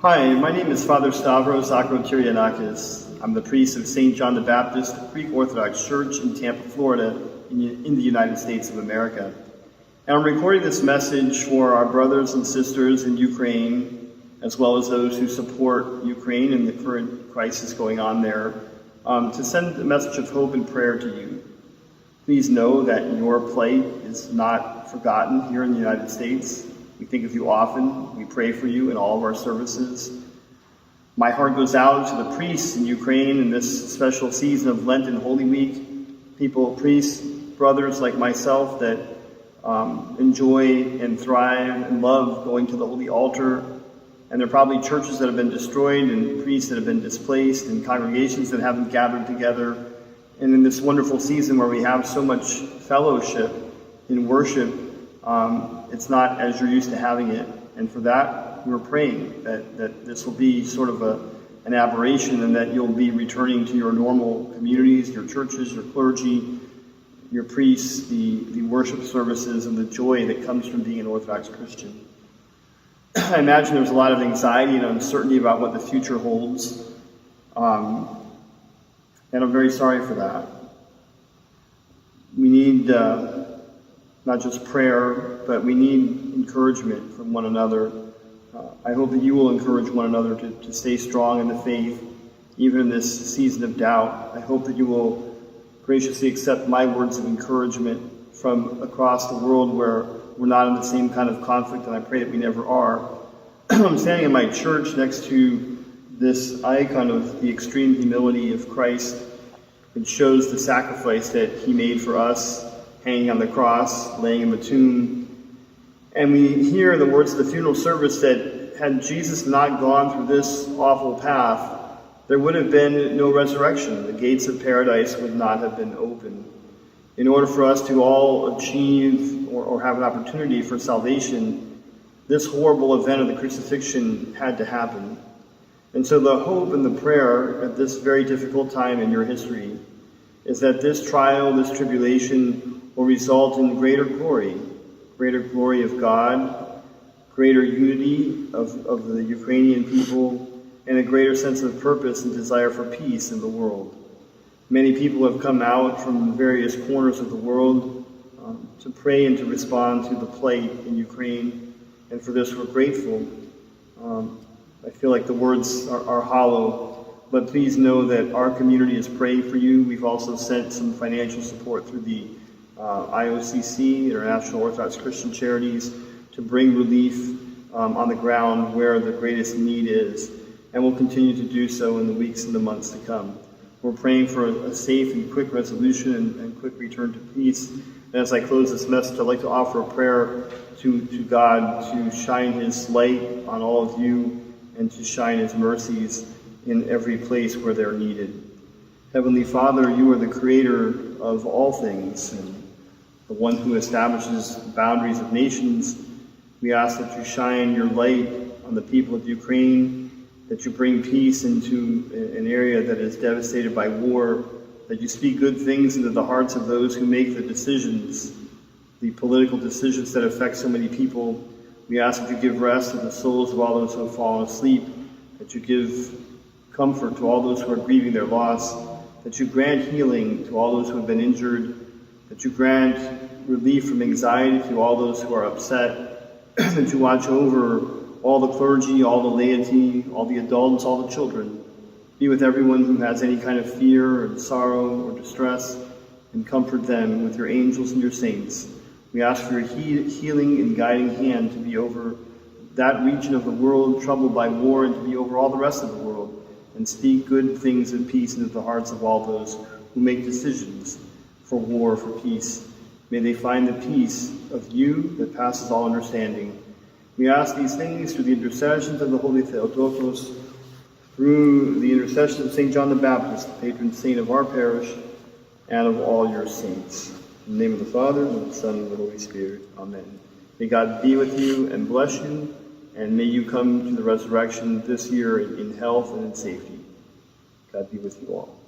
Hi, my name is Father Stavros Akrotirianakis. I'm the priest of St. John the Baptist Greek Orthodox Church in Tampa, Florida, in the United States of America. And I'm recording this message for our brothers and sisters in Ukraine, as well as those who support Ukraine and the current crisis going on there, to send a message of hope and prayer to you. Please know that your plight is not forgotten here in the United States. We think of you often. We pray for you in all of our services. My heart goes out to the priests in Ukraine in this special season of Lent and Holy Week. People, priests, brothers like myself that enjoy and thrive and love going to the holy altar. And there are probably churches that have been destroyed and priests that have been displaced and congregations that haven't gathered together. And in this wonderful season where we have so much fellowship in worship, it's not as you're used to having it. And for that, we're praying that this will be sort of an aberration and that you'll be returning to your normal communities, your churches, your clergy, your priests, the worship services, and the joy that comes from being an Orthodox Christian. I imagine there's a lot of anxiety and uncertainty about what the future holds. And I'm very sorry for that. We need not just prayer, but we need encouragement from one another. I hope that you will encourage one another to stay strong in the faith, even in this season of doubt. I hope that you will graciously accept my words of encouragement from across the world where we're not in the same kind of conflict, and I pray that we never are. I'm standing in my church next to this icon of the extreme humility of Christ. It shows the sacrifice that he made for us, hanging on the cross, laying in the tomb. And we hear the words of the funeral service that had Jesus not gone through this awful path, there would have been no resurrection. The gates of paradise would not have been open. In order for us to all achieve or have an opportunity for salvation, this horrible event of the crucifixion had to happen. And so the hope and the prayer at this very difficult time in your history is that this trial, this tribulation, will result in greater glory of God, greater unity of the Ukrainian people, and a greater sense of purpose and desire for peace in the world. Many people have come out from various corners of the world to pray and to respond to the plight in Ukraine, and for this we're grateful. I feel like the words are hollow, but please know that our community is praying for you. We've also sent some financial support through the IOCC, International Orthodox Christian Charities, to bring relief on the ground where the greatest need is, and we'll continue to do so in the weeks and the months to come. We're praying for a safe and quick resolution and quick return to peace. And as I close this message, I'd like to offer a prayer to God to shine his light on all of you and to shine his mercies in every place where they're needed. Heavenly Father, you are the creator of all things, and the one who establishes the boundaries of nations. We ask that you shine your light on the people of Ukraine, that you bring peace into an area that is devastated by war, that you speak good things into the hearts of those who make the decisions, the political decisions that affect so many people. We ask that you give rest to the souls of all those who have fallen asleep, that you give comfort to all those who are grieving their loss, that you grant healing to all those who have been injured, that you grant relief from anxiety to all those who are upset, that you watch over all the clergy, all the laity, all the adults, all the children. Be with everyone who has any kind of fear or sorrow or distress, and comfort them with your angels and your saints. We ask for your healing and guiding hand to be over that region of the world troubled by war and to be over all the rest of the world, and speak good things of peace into the hearts of all those who make decisions for war, for peace. May they find the peace of you that passes all understanding. We ask these things through the intercessions of the Holy Theotokos, through the intercession of St. John the Baptist, the patron saint of our parish, and of all your saints. In the name of the Father, and of the Son, and of the Holy Spirit. Amen. May God be with you and bless you, and may you come to the resurrection this year in health and in safety. God be with you all.